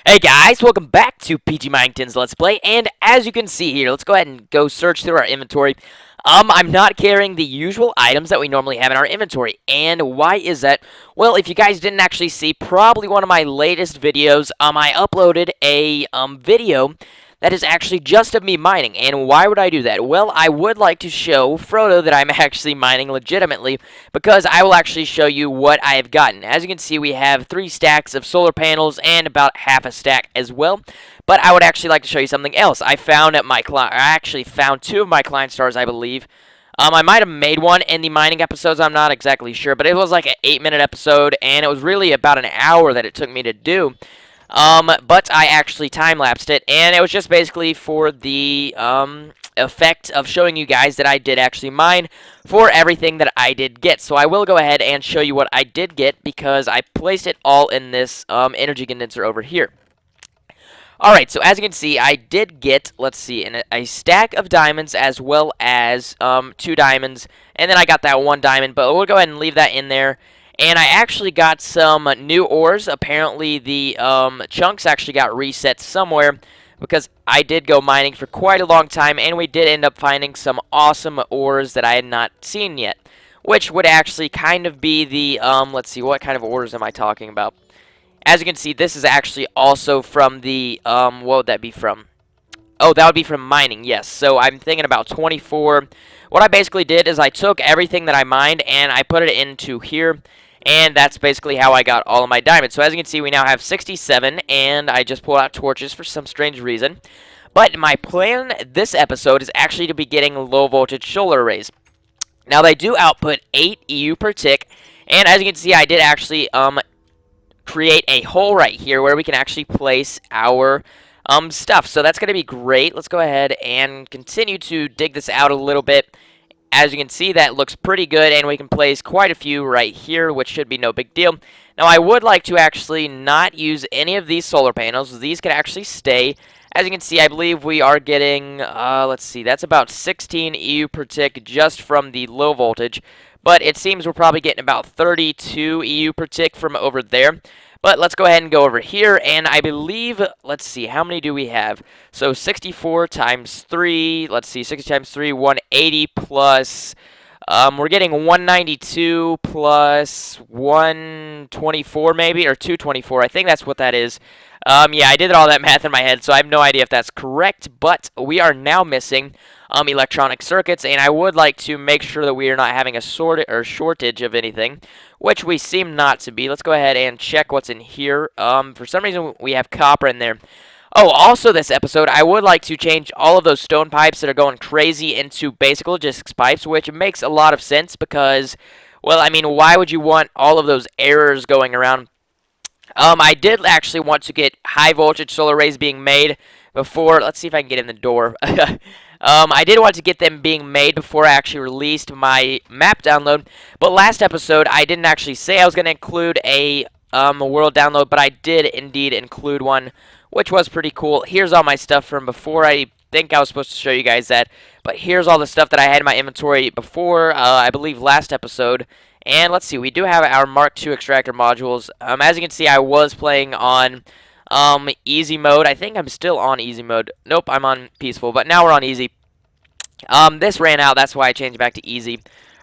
Hey guys, welcome back to PG Minington's Let's Play, and as you can see here, let's go ahead and go search through our inventory. I'm not carrying the usual items that we normally have in our inventory, and why is that? Well, if you guys didn't actually see probably one of my latest videos, I uploaded a video that is actually just of me mining. And why would I do that? Well, I would like to show Frodo that I'm actually mining legitimately, because I will actually show you what I have gotten. As you can see, we have 3 stacks of solar panels and about half a stack as well. But I would actually like to show you something else. I found at my I actually found 2 of my client stars, I believe. I might have made one in the mining episodes, I'm not exactly sure, but it was like an 8-minute episode, and it was really about an hour that it took me to do. But I actually time-lapsed it, and it was just basically for the, effect of showing you guys that I did actually mine for everything that I did get. So I will go ahead and show you what I did get, because I placed it all in this, energy condenser over here. Alright, so as you can see, I did get, let's see, a stack of diamonds as well as, 2 diamonds, and then I got that 1 diamond, but we'll go ahead and leave that in there. And I actually got some new ores. Apparently the chunks actually got reset somewhere, because I did go mining for quite a long time, and we did end up finding some awesome ores that I had not seen yet, which would actually kind of be the, let's see, what kind of ores am I talking about? As you can see, this is actually also from the, what would that be from? Oh, that would be from mining, yes. So I'm thinking about 24. What I basically did is I took everything that I mined and I put it into here. And that's basically how I got all of my diamonds. So as you can see, we now have 67, and I just pulled out torches for some strange reason. But my plan this episode is actually to be getting low-voltage solar arrays. Now, they do output 8 EU per tick, and as you can see, I did actually create a hole right here where we can actually place our stuff. So that's going to be great. Let's go ahead and continue to dig this out a little bit. As you can see, that looks pretty good, and we can place quite a few right here, which should be no big deal. Now, I would like to actually not use any of these solar panels. These can actually stay. As you can see, I believe we are getting, let's see, that's about 16 EU per tick just from the low voltage. But it seems we're probably getting about 32 EU per tick from over there. But let's go ahead and go over here, and I believe, let's see, how many do we have? So 64 times 3, let's see, 60 times 3, 180 plus, we're getting 192 plus 124 maybe, or 224, I think that's what that is. Yeah, I did all that math in my head, so I have no idea if that's correct, but we are now missing electronic circuits, and I would like to make sure that we are not having a shortage of anything, which we seem not to be. Let's go ahead and check what's in here. For some reason, we have copper in there. Oh, also this episode, I would like to change all of those stone pipes that are going crazy into basic logistics pipes, which makes a lot of sense because, well, I mean, why would you want all of those errors going around? I did actually want to get high voltage solar arrays being made before. Let's see if I can get in the door. I did want to get them being made before I actually released my map download. But last episode, I didn't actually say I was going to include a world download, but I did indeed include one, which was pretty cool. Here's all my stuff from before. I think I was supposed to show you guys that. But here's all the stuff that I had in my inventory before, I believe, last episode. And let's see, we do have our Mark II extractor modules. As you can see, I was playing on easy mode. I think I'm still on easy mode. Nope, I'm on peaceful, but now we're on easy. This ran out, that's why I changed back to easy,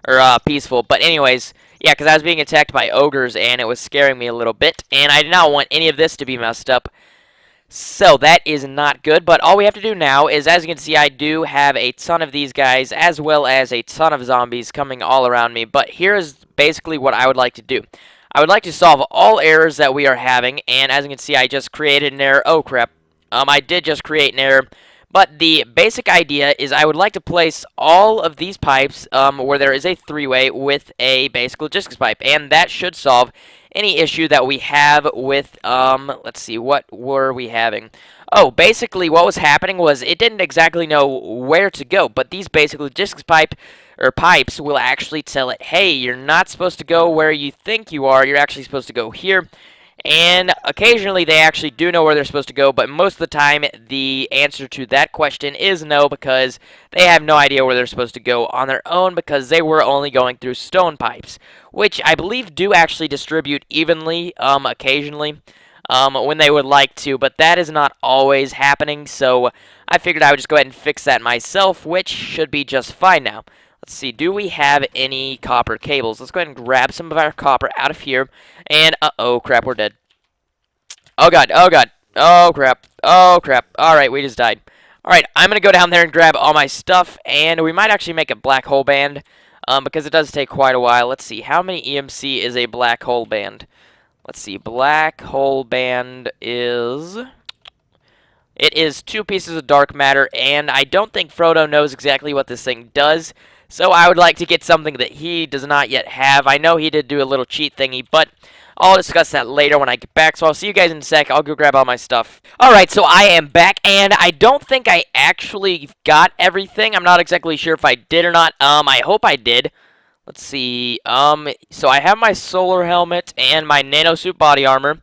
or peaceful. But anyways, yeah, because I was being attacked by ogres, and it was scaring me a little bit, and I did not want any of this to be messed up. So that is not good, but all we have to do now is, as you can see, I do have a ton of these guys, as well as a ton of zombies coming all around me. But here's basically what I would like to do. I would like to solve all errors that we are having, and as you can see, I just created an error. Oh, crap. I did just create an error. But the basic idea is I would like to place all of these pipes where there is a 3-way with a basic logistics pipe, and that should solve any issue that we have with, let's see, what were we having? Oh, basically what was happening was it didn't exactly know where to go, but these basic logistics pipes will actually tell it, hey, you're not supposed to go where you think you are, you're actually supposed to go here. And occasionally they actually do know where they're supposed to go, but most of the time the answer to that question is no, because they have no idea where they're supposed to go on their own, because they were only going through stone pipes, which I believe do actually distribute evenly occasionally. when they would like to, but that is not always happening, so I figured I would just go ahead and fix that myself, which should be just fine now. Let's see, do we have any copper cables? Let's go ahead and grab some of our copper out of here, and uh-oh, crap, we're dead. Oh god, oh god, oh crap, oh crap. Alright, we just died. Alright, I'm gonna go down there and grab all my stuff, and we might actually make a black hole band, because it does take quite a while. Let's see, how many EMC is a black hole band? Let's see, black hole band is... It is 2 pieces of dark matter, and I don't think Frodo knows exactly what this thing does, so I would like to get something that he does not yet have. I know he did do a little cheat thingy, but I'll discuss that later when I get back, so I'll see you guys in a sec. I'll go grab all my stuff. Alright, so I am back, and I don't think I actually got everything. I'm not exactly sure if I did or not. I hope I did. Let's see. So I have my solar helmet and my nanosuit body armor.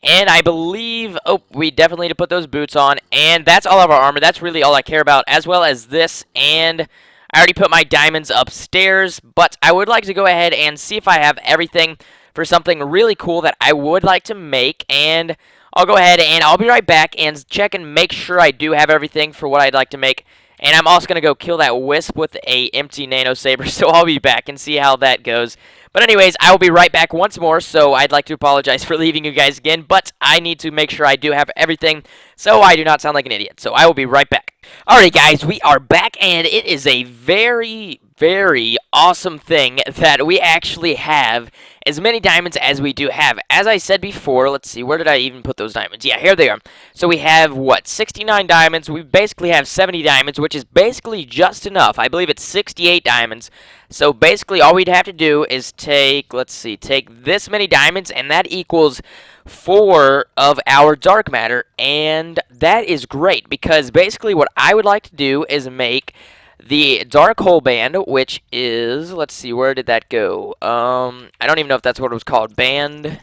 And I believe, oh, we definitely need to put those boots on. And that's all of our armor. That's really all I care about, as well as this. And I already put my diamonds upstairs. But I would like to go ahead and see if I have everything for something really cool that I would like to make. And I'll go ahead and I'll be right back and check and make sure I do have everything for what I'd like to make. And I'm also going to go kill that wisp with a empty nano saber, so I'll be back and see how that goes. But anyways, I will be right back once more, so I'd like to apologize for leaving you guys again, but I need to make sure I do have everything, so I do not sound like an idiot. So I will be right back. Alright guys, we are back, and it is a very, very awesome thing that we actually have as many diamonds as we do have. As I said before, let's see, where did I even put those diamonds? Yeah, here they are. So we have, what, 69 diamonds? We basically have 70 diamonds, which is basically just enough. I believe it's 68 diamonds. So basically all we'd have to do is take, let's see, take this many diamonds, and that equals 4 of our dark matter, and that is great, because basically what I would like to do is make the dark hole band, which is, let's see, where did that go? I don't even know if that's what it was called. Band.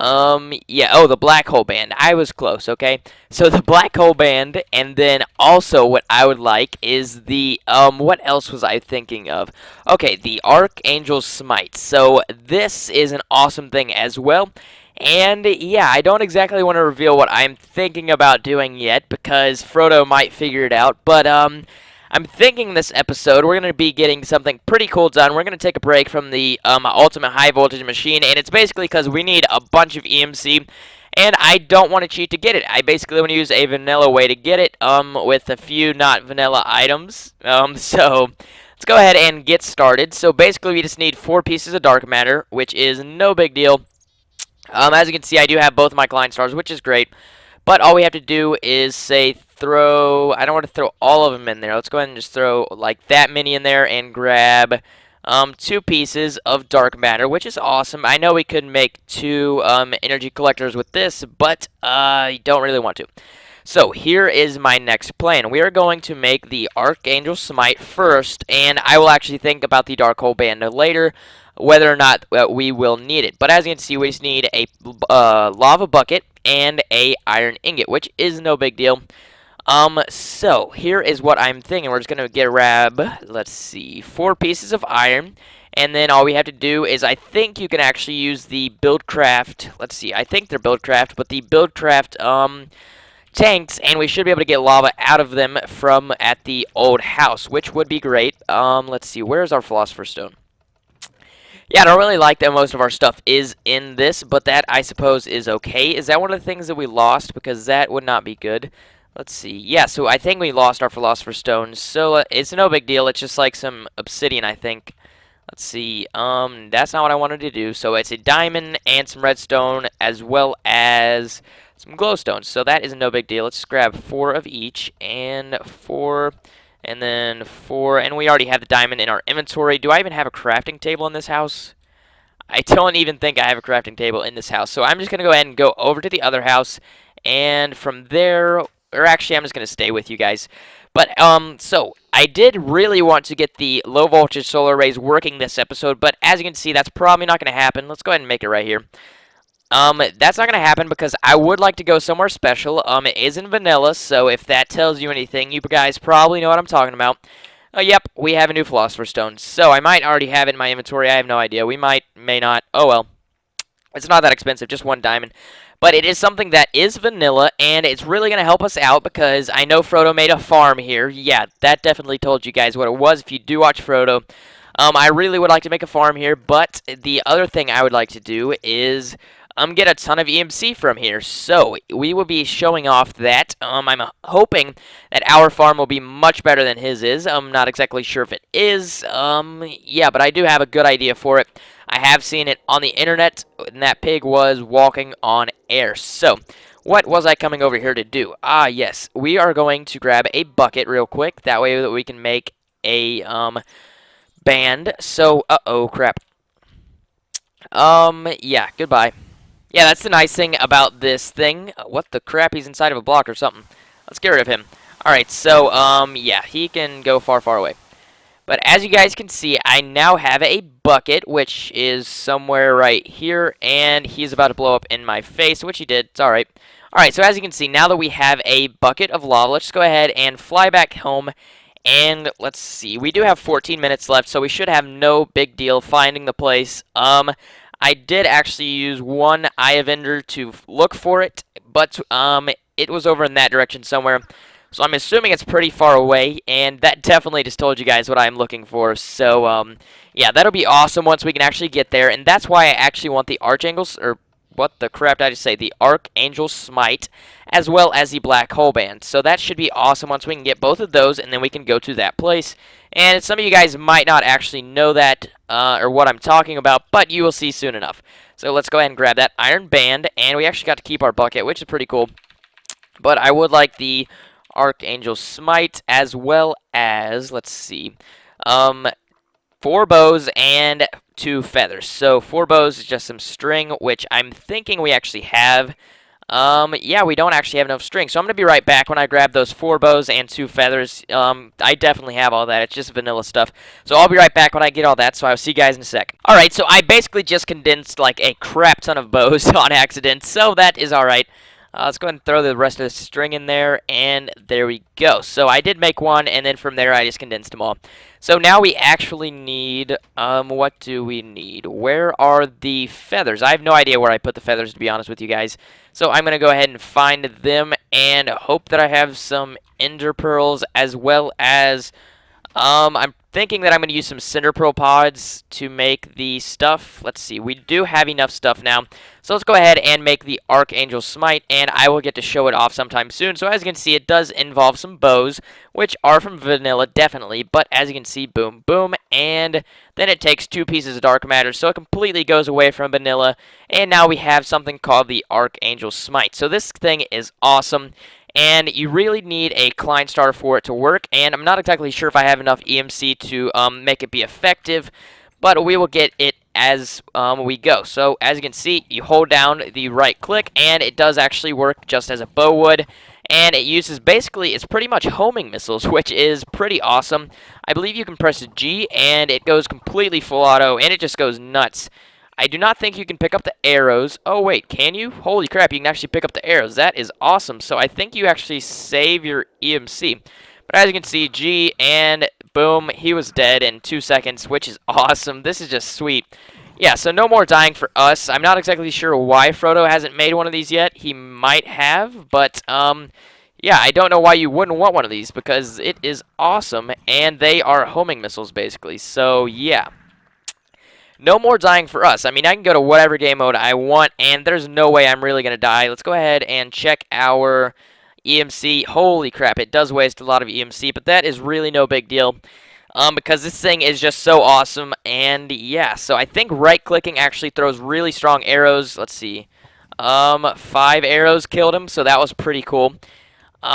Yeah, oh, the black hole band. I was close, okay? So the black hole band, and then also what I would like is the, what else was I thinking of? Okay, the Archangel Smite. So this is an awesome thing as well. And yeah, I don't exactly want to reveal what I'm thinking about doing yet, because Frodo might figure it out, but, I'm thinking this episode we're going to be getting something pretty cool done. We're going to take a break from the ultimate high voltage machine, and it's basically because we need a bunch of EMC, and I don't want to cheat to get it. I basically want to use a vanilla way to get it with a few not vanilla items. So let's go ahead and get started. So basically we just need 4 pieces of dark matter, which is no big deal. As you can see, I do have both my Klein stars, which is great. But all we have to do is, say, throw... I don't want to throw all of them in there. Let's go ahead and just throw, like, that many in there and grab 2 pieces of dark matter, which is awesome. I know we could make 2 energy collectors with this, but I don't really want to. So, here is my next plan. We are going to make the Archangel Smite first, and I will actually think about the Dark Hole Band later, whether or not we will need it. But as you can see, we just need a lava bucket and a iron ingot, which is no big deal. So here is what I'm thinking. We're just gonna grab, let's see, 4 pieces of iron, and then all we have to do is, I think you can actually use the Buildcraft. Let's see, I think they're Buildcraft, but the Buildcraft tanks, and we should be able to get lava out of them from at the old house, which would be great. Let's see, where's our Philosopher's Stone? Yeah, I don't really like that most of our stuff is in this, but that, I suppose, is okay. Is that one of the things that we lost? Because that would not be good. Let's see. Yeah, so I think we lost our Philosopher's Stone, so it's no big deal. It's just like some obsidian, I think. Let's see. That's not what I wanted to do. So it's a diamond and some redstone, as well as some glowstones. So that is no big deal. Let's grab 4 of each, and 4... and then 4, and we already have the diamond in our inventory. Do I even have a crafting table in this house? I don't even think I have a crafting table in this house. So I'm just going to go ahead and go over to the other house, and from there, or actually I'm just going to stay with you guys. But, so, I did really want to get the low voltage solar arrays working this episode, but as you can see, that's probably not going to happen. Let's go ahead and make it right here. That's not going to happen because I would like to go somewhere special. It is in vanilla, so if that tells you anything, you guys probably know what I'm talking about. Yep, we have a new Philosopher's Stone. So I might already have it in my inventory. I have no idea. We might, may not. Oh, well. It's not that expensive, just 1 diamond. But it is something that is vanilla, and it's really going to help us out because I know Frodo made a farm here. Yeah, that definitely told you guys what it was if you do watch Frodo. I really would like to make a farm here, but the other thing I would like to do is get a ton of EMC from here. So we will be showing off that. I'm hoping that our farm will be much better than his is. I'm not exactly sure if it is. Yeah, but I do have a good idea for it. I have seen it on the internet, and that pig was walking on air. So, what was I coming over here to do? Ah, yes, we are going to grab a bucket real quick. That way that we can make a band. So, uh-oh, crap. Yeah, goodbye. Yeah, that's the nice thing about this thing. What the crap? He's inside of a block or something. Let's get rid of him. Alright, so, yeah, he can go far, far away. But as you guys can see, I now have a bucket, which is somewhere right here, and he's about to blow up in my face, which he did. It's alright. Alright, so as you can see, now that we have a bucket of lava, let's just go ahead and fly back home. And let's see, we do have 14 minutes left, so we should have no big deal finding the place. I did actually use one Eye of Ender to look for it, but it was over in that direction somewhere. So I'm assuming it's pretty far away, and that definitely just told you guys what I'm looking for. So, yeah, that'll be awesome once we can actually get there, and that's why I actually want the Archangels, or what the crap did I just say, the Archangel Smite, as well as the Black Hole Band. So that should be awesome once we can get both of those, and then we can go to that place. And some of you guys might not actually know that, or what I'm talking about, but you will see soon enough. So let's go ahead and grab that Iron Band, and we actually got to keep our bucket, which is pretty cool. But I would like the Archangel Smite, as well as, let's see, 4 bows and 2 feathers. So 4 bows is just some string, which I'm thinking we actually have. Yeah, we don't actually have enough string. So I'm going to be right back when I grab those 4 bows and 2 feathers. I definitely have all that. It's just vanilla stuff. So I'll be right back when I get all that. So I'll see you guys in a sec. Alright, so I basically just condensed like a crap ton of bows on accident. So that is alright. Let's go ahead and throw the rest of the string in there, and there we go. So I did make one, and then from there I just condensed them all. So now we actually need, what do we need? Where are the feathers? I have no idea where I put the feathers, to be honest with you guys. So I'm going to go ahead and find them, and hope that I have some ender pearls, as well as, I'm thinking that I'm going to use some cinder pearl pods to make the stuff. Let's see, we do have enough stuff now. So let's go ahead and make the Archangel Smite, and I will get to show it off sometime soon. So as you can see, it does involve some bows, which are from vanilla, definitely. But as you can see, boom, boom, and then it takes 2 pieces of dark matter, so it completely goes away from vanilla. And now we have something called the Archangel Smite. So this thing is awesome. And you really need a Klein Star for it to work, and I'm not exactly sure if I have enough EMC to make it be effective, but we will get it as we go. So as you can see, you hold down the right click, and it does actually work just as a bow would, and it uses basically, it's pretty much homing missiles, which is pretty awesome. I believe you can press G, and it goes completely full auto, and it just goes nuts. I do not think you can pick up the arrows. Oh, wait, can you? Holy crap, you can actually pick up the arrows. That is awesome. So I think you actually save your EMC. But as you can see, G, and boom, he was dead in 2 seconds, which is awesome. This is just sweet. Yeah, so no more dying for us. I'm not exactly sure why Frodo hasn't made one of these yet. He might have, but, yeah, I don't know why you wouldn't want one of these, because it is awesome, and they are homing missiles, basically. So, yeah. No more dying for us. I mean, I can go to whatever game mode I want, and there's no way I'm really going to die. Let's go ahead and check our EMC. Holy crap, it does waste a lot of EMC, but that is really no big deal. Because this thing is just so awesome, and yeah, so I think right-clicking actually throws really strong arrows. Let's see. 5 arrows killed him, so that was pretty cool.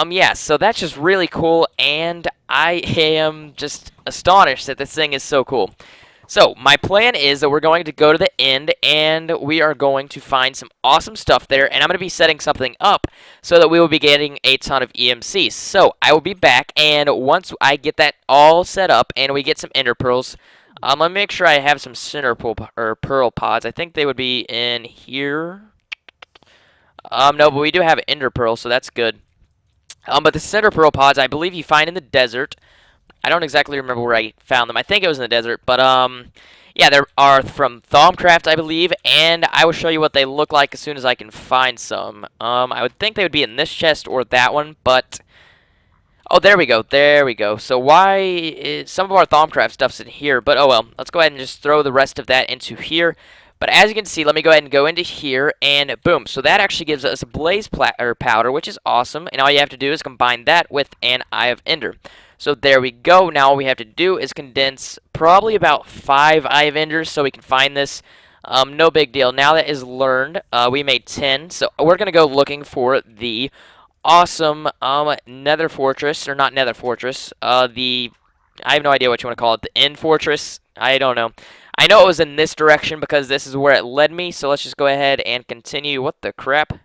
Yeah, so that's just really cool, and I am just astonished that this thing is so cool. So, my plan is that we're going to go to the end, and we are going to find some awesome stuff there, and I'm going to be setting something up so that we will be getting a ton of EMCs. So, I will be back, and once I get that all set up, and we get some ender pearls, let me make sure I have some cinder pearl pods. I think they would be in here. No, but we do have ender pearls, so that's good. But the cinder pearl pods, I believe you find in the desert. I don't exactly remember where I found them. I think it was in the desert, but Yeah, there are from Thaumcraft, I believe, and I will show you what they look like as soon as I can find some. I would think they would be in this chest or that one, but... Oh, there we go, there we go. So why is... Some of our Thaumcraft stuff's in here, but oh well. Let's go ahead and just throw the rest of that into here. But as you can see, let me go ahead and go into here, and boom. So that actually gives us a blaze powder, which is awesome. And all you have to do is combine that with an Eye of Ender. So there we go. Now all we have to do is condense probably about 5 Eye of Enders so we can find this. No big deal. Now that is learned, we made 10. So we're going to go looking for the awesome nether fortress, or not nether fortress, I have no idea what you want to call it, the end fortress. I don't know. I know it was in this direction because this is where it led me, so let's just go ahead and continue. What the crap?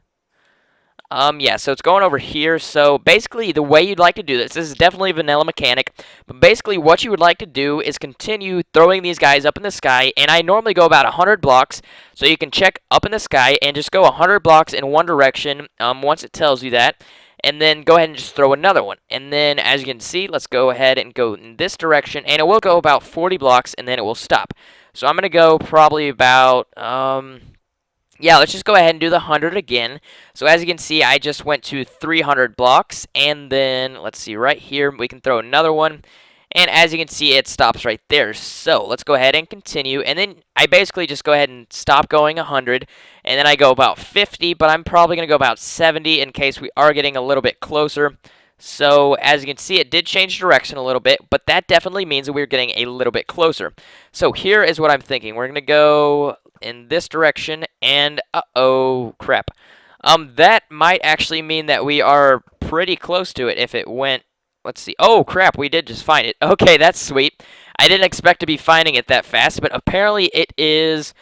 Yeah, so it's going over here. So basically, the way you'd like to do this is definitely a vanilla mechanic, but basically what you would like to do is continue throwing these guys up in the sky, and I normally go about 100 blocks, so you can check up in the sky and just go 100 blocks in one direction once it tells you that, and then go ahead and just throw another one. And then, as you can see, let's go ahead and go in this direction, and it will go about 40 blocks, and then it will stop. So I'm going to go probably about... yeah, let's just go ahead and do the 100 again. So as you can see, I just went to 300 blocks, and then, let's see, right here, we can throw another one. And as you can see, it stops right there. So let's go ahead and continue. And then I basically just go ahead and stop going 100, and then I go about 50, but I'm probably going to go about 70 in case we are getting a little bit closer. So, as you can see, it did change direction a little bit, but that definitely means that we're getting a little bit closer. So, here is what I'm thinking. We're going to go in this direction, and uh-oh, crap. That might actually mean that we are pretty close to it if it went... Let's see. Oh, crap, we did just find it. Okay, that's sweet. I didn't expect to be finding it that fast, but apparently it is...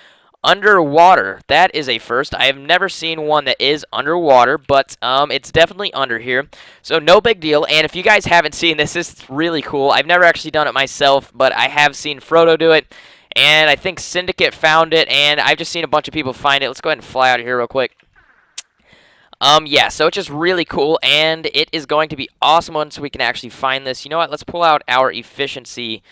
underwater. That is a first. I have never seen one that is underwater, but it's definitely under here. So no big deal. And if you guys haven't seen this, this is really cool. I've never actually done it myself, but I have seen Frodo do it. And I think Syndicate found it, and I've just seen a bunch of people find it. Let's go ahead and fly out of here real quick. Yeah, so it's just really cool, and it is going to be awesome once we can actually find this. You know what? Let's pull out our efficiency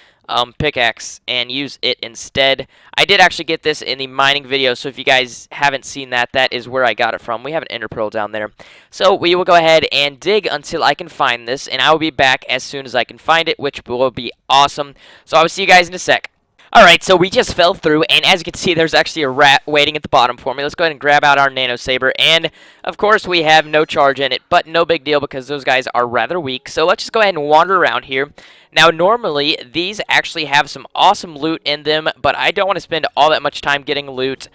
pickaxe and use it instead. I did actually get this in the mining video, so if you guys haven't seen that, that is where I got it from. We have an ender pearl down there. So we will go ahead and dig until I can find this, and I will be back as soon as I can find it, which will be awesome. So I will see you guys in a sec. Alright, so we just fell through, and as you can see, there's actually a rat waiting at the bottom for me. Let's go ahead and grab out our nano saber, and of course we have no charge in it, but no big deal because those guys are rather weak. So let's just go ahead and wander around here. Now, normally, these actually have some awesome loot in them, but I don't want to spend all that much time getting loot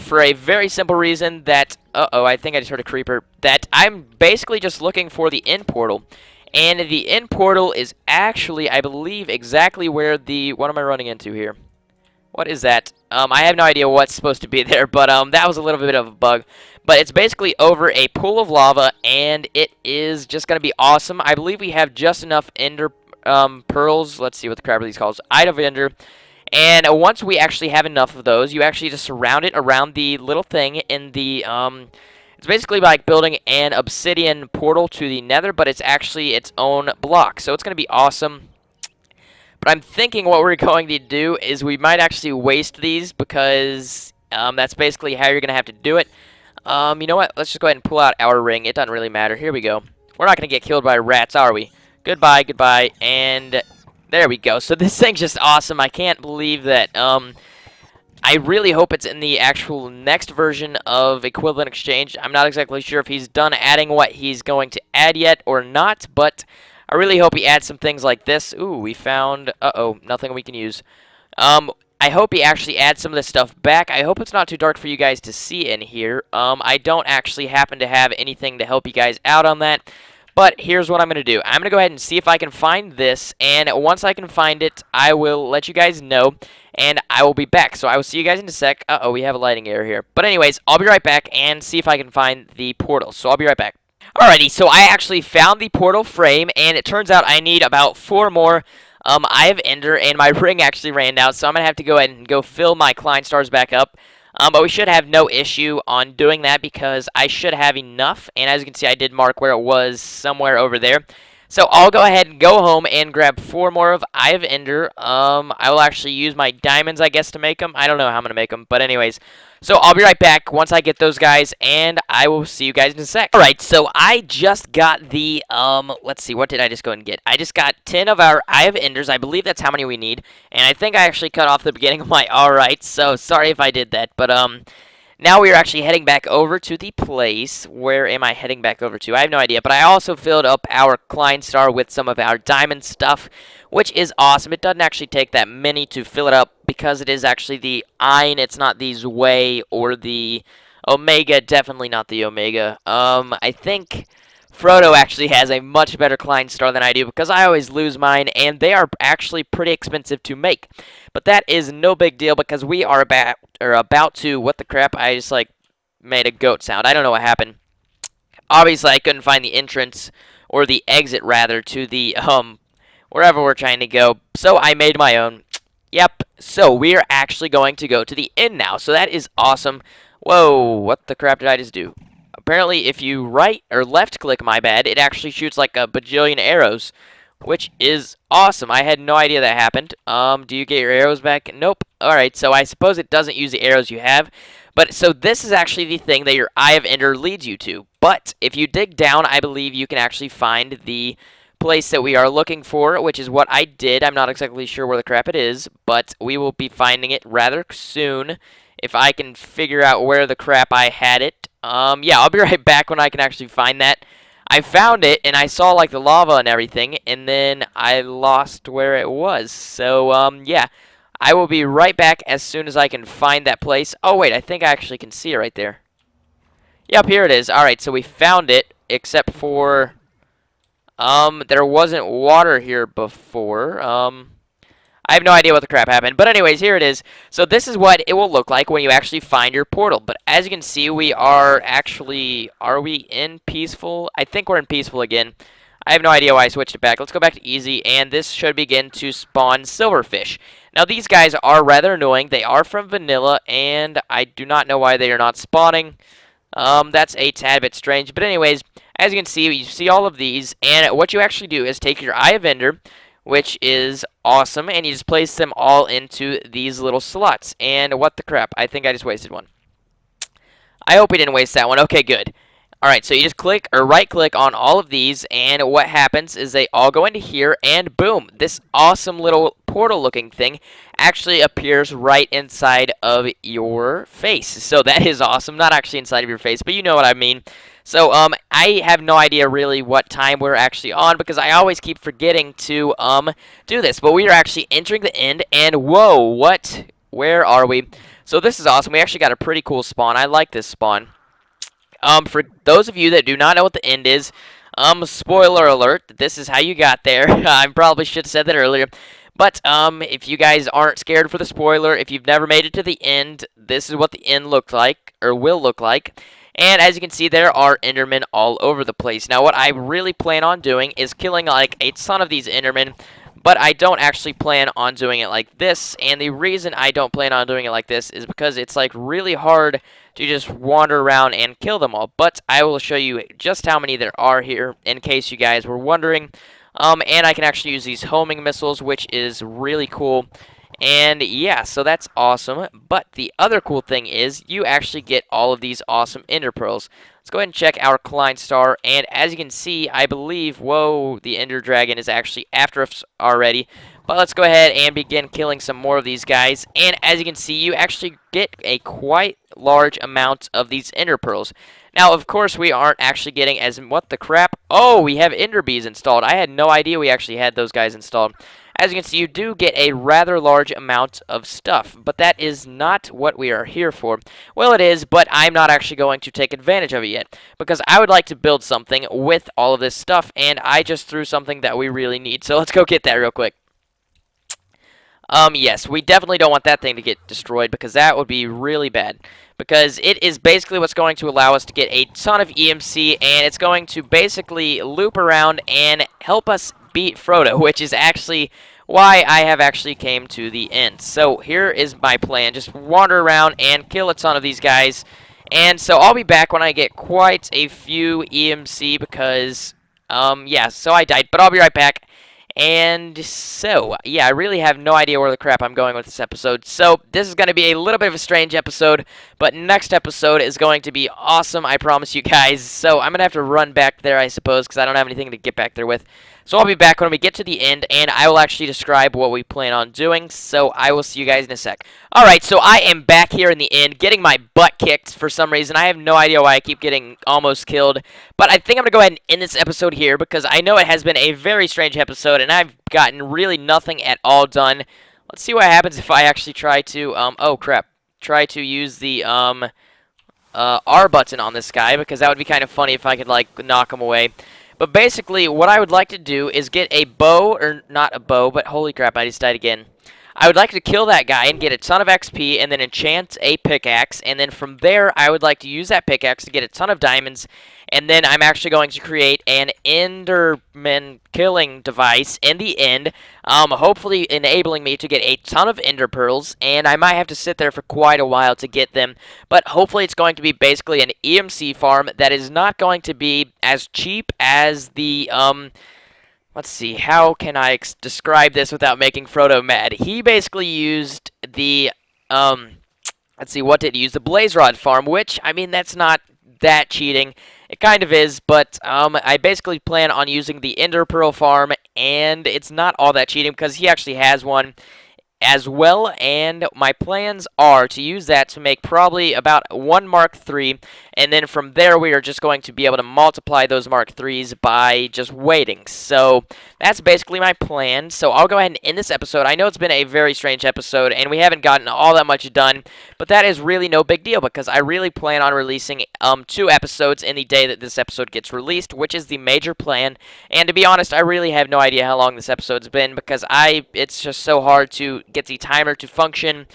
for a very simple reason that, uh-oh, I think I just heard a creeper, that I'm basically just looking for the end portal. And the end portal is actually, I believe, exactly where the... What am I running into here? What is that? I have no idea what's supposed to be there, but that was a little bit of a bug. But it's basically over a pool of lava, and it is just going to be awesome. I believe we have just enough ender pearls. Let's see what the crap are these called. Eye of Ender. And once we actually have enough of those, you actually just surround it around the little thing in the... It's basically like building an obsidian portal to the nether, but it's actually its own block. So it's going to be awesome. But I'm thinking what we're going to do is we might actually waste these because that's basically how you're going to have to do it. You know what? Let's just go ahead and pull out our ring. It doesn't really matter. Here we go. We're not going to get killed by rats, are we? Goodbye, goodbye, and there we go. So this thing's just awesome. I can't believe that... I really hope it's in the actual next version of Equivalent Exchange. I'm not exactly sure if he's done adding what he's going to add yet or not, but I really hope he adds some things like this. Ooh, we found... Uh-oh, nothing we can use. I hope he actually adds some of this stuff back. I hope it's not too dark for you guys to see in here. I don't actually happen to have anything to help you guys out on that. But here's what I'm going to do. I'm going to go ahead and see if I can find this, and once I can find it, I will let you guys know, and I will be back. So I will see you guys in a sec. Uh-oh, we have a lighting error here. But anyways, I'll be right back and see if I can find the portal. So I'll be right back. Alrighty, so I actually found the portal frame, and it turns out I need about 4 more Eye of Ender, and my ring actually ran out, so I'm going to have to go ahead and go fill my Klein stars back up. But we should have no issue on doing that because I should have enough. And as you can see, I did mark where it was somewhere over there. So I'll go ahead and go home and grab 4 more of Eye of Ender. I will actually use my diamonds, I guess, to make them. I don't know how I'm going to make them, but anyways. So I'll be right back once I get those guys, and I will see you guys in a sec. Alright, so I just got the, let's see, what did I just go and get? I just got 10 of our Eye of Enders. I believe that's how many we need, and I think I actually cut off the beginning of my alright, so sorry if I did that, but, now we are actually heading back over to the place. Where am I heading back over to? I have no idea, but I also filled up our Klein Star with some of our diamond stuff, which is awesome. It doesn't actually take that many to fill it up because it is actually the Ein. It's not the Zwei or the Omega. Definitely not the Omega. I think Frodo actually has a much better Klein Star than I do because I always lose mine, and they are actually pretty expensive to make. But that is no big deal because we are about to, what the crap, I just like made a goat sound. I don't know what happened. Obviously, I couldn't find the entrance, or the exit rather, to the, wherever we're trying to go. So I made my own. Yep, so we are actually going to go to the inn now. So that is awesome. Whoa, what the crap did I just do? Apparently, if you right or left click, my bad, it actually shoots like a bajillion arrows, which is awesome. I had no idea that happened. Do you get your arrows back? Nope. Alright, so I suppose it doesn't use the arrows you have. But, so this is actually the thing that your Eye of Ender leads you to. But, if you dig down, I believe you can actually find the place that we are looking for, which is what I did. I'm not exactly sure where the crap it is, but we will be finding it rather soon if I can figure out where the crap I had it. Yeah, I'll be right back when I can actually find that. I found it, and I saw, like, the lava and everything, and then I lost where it was. So, yeah, I will be right back as soon as I can find that place. Oh, wait, I think I actually can see it right there. Yep, here it is. Alright, so we found it, except for, there wasn't water here before. I have no idea what the crap happened. But anyways, here it is. So this is what it will look like when you actually find your portal. But as you can see, we are actually... Are we in peaceful? I think we're in peaceful again. I have no idea why I switched it back. Let's go back to easy. And this should begin to spawn silverfish. Now, these guys are rather annoying. They are from vanilla. And I do not know why they are not spawning. That's a tad bit strange. But anyways, as you can see, you see all of these. And what you actually do is take your Eye of Ender, which is awesome, and you just place them all into these little slots. And what the crap? I think I just wasted one. I hope we didn't waste that one. Okay, good. Alright, so you just click or right-click on all of these, and what happens is they all go into here, and boom, this awesome little portal-looking thing actually appears right inside of your face. So that is awesome. Not actually inside of your face, but you know what I mean. So, I have no idea really what time we're actually on because I always keep forgetting to, do this. But we are actually entering the end, and whoa, what? Where are we? So this is awesome. We actually got a pretty cool spawn. I like this spawn. For those of you that do not know what the end is, spoiler alert, this is how you got there. I probably should have said that earlier. But, if you guys aren't scared for the spoiler, if you've never made it to the end, this is what the end looked like, or will look like. And as you can see, there are Endermen all over the place. Now, what I really plan on doing is killing, like, a ton of these Endermen, but I don't actually plan on doing it like this. And the reason I don't plan on doing it like this is because it's, like, really hard to just wander around and kill them all. But I will show you just how many there are here, in case you guys were wondering. And I can actually use these homing missiles, which is really cool. And yeah, so that's awesome. But the other cool thing is you actually get all of these awesome Ender Pearls. Let's go ahead and check our Klein Star. And as you can see, I believe, whoa, the Ender Dragon is actually after us already. But let's go ahead and begin killing some more of these guys. And as you can see, you actually get a quite large amount of these Ender Pearls. Now, of course, we aren't actually getting as... What the crap? Oh, we have Ender Bees installed. I had no idea we actually had those guys installed. As you can see, you do get a rather large amount of stuff, but that is not what we are here for. Well, it is, but I'm not actually going to take advantage of it yet, because I would like to build something with all of this stuff, and I just threw something that we really need, so let's go get that real quick. Yes, we definitely don't want that thing to get destroyed, because that would be really bad. Because it is basically what's going to allow us to get a ton of EMC, and it's going to basically loop around and help us beat Frodo, which is actually why I have actually came to the end. So here is my plan. Just wander around and kill a ton of these guys. And so I'll be back when I get quite a few EMC, because Yeah, so I died, but I'll be right back. And so, yeah, I really have no idea where the crap I'm going with this episode. So, this is going to be a little bit of a strange episode, but next episode is going to be awesome, I promise you guys. So, I'm going to have to run back there, I suppose, because I don't have anything to get back there with. So, I'll be back when we get to the end, and I will actually describe what we plan on doing. So, I will see you guys in a sec. Alright, so I am back here in the end, getting my butt kicked for some reason. I have no idea why I keep getting almost killed. But I think I'm going to go ahead and end this episode here because I know it has been a very strange episode and I've gotten really nothing at all done. Let's see what happens if I actually try to, oh crap, try to use the, R button on this guy because that would be kind of funny if I could, like, knock him away. But basically, what I would like to do is get a bow, or not a bow, but holy crap, I just died again. I would like to kill that guy and get a ton of XP and then enchant a pickaxe. And then from there, I would like to use that pickaxe to get a ton of diamonds. And then I'm actually going to create an Enderman killing device in the end. Hopefully enabling me to get a ton of Ender Pearls. And I might have to sit there for quite a while to get them. But hopefully it's going to be basically an EMC farm that is not going to be as cheap as the, let's see, how can I describe this without making Frodo mad? He basically used the, let's see, what did he use? The Blaze Rod farm, which, I mean, that's not that cheating. It kind of is, but I basically plan on using the Ender Pearl farm, and it's not all that cheating because he actually has one as well, and my plans are to use that to make probably about one Mark III, and then from there we are just going to be able to multiply those Mark IIIs by just waiting. So that's basically my plan. So I'll go ahead and end this episode. I know it's been a very strange episode, and we haven't gotten all that much done, but that is really no big deal because I really plan on releasing 2 episodes in the day that this episode gets released, which is the major plan. And to be honest, I really have no idea how long this episode's been because it's just so hard to get the timer to function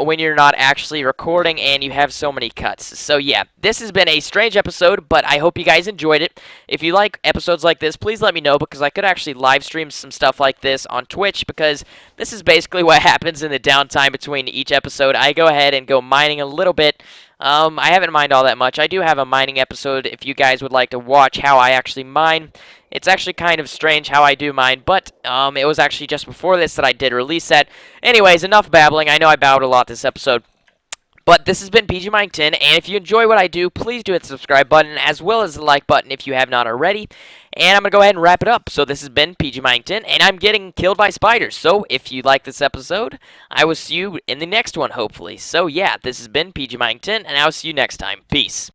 when you're not actually recording and you have so many cuts. So yeah, this has been a strange episode, but I hope you guys enjoyed it. If you like episodes like this, please let me know because I could actually live stream some stuff like this on Twitch because this is basically what happens in the downtime between each episode. I go ahead and go mining a little bit. I haven't mined all that much. I do have a mining episode if you guys would like to watch how I actually mine. It's actually kind of strange how I do mine, but it was actually just before this that I did release that. Anyways, enough babbling. I know I babbled a lot this episode. But this has been PG Mine 10, and if you enjoy what I do, please do hit the subscribe button as well as the like button if you have not already. And I'm going to go ahead and wrap it up. So this has been PG Mine 10, and I'm getting killed by spiders. So if you like this episode, I will see you in the next one, hopefully. So yeah, this has been PG Mine 10, and I'll see you next time. Peace.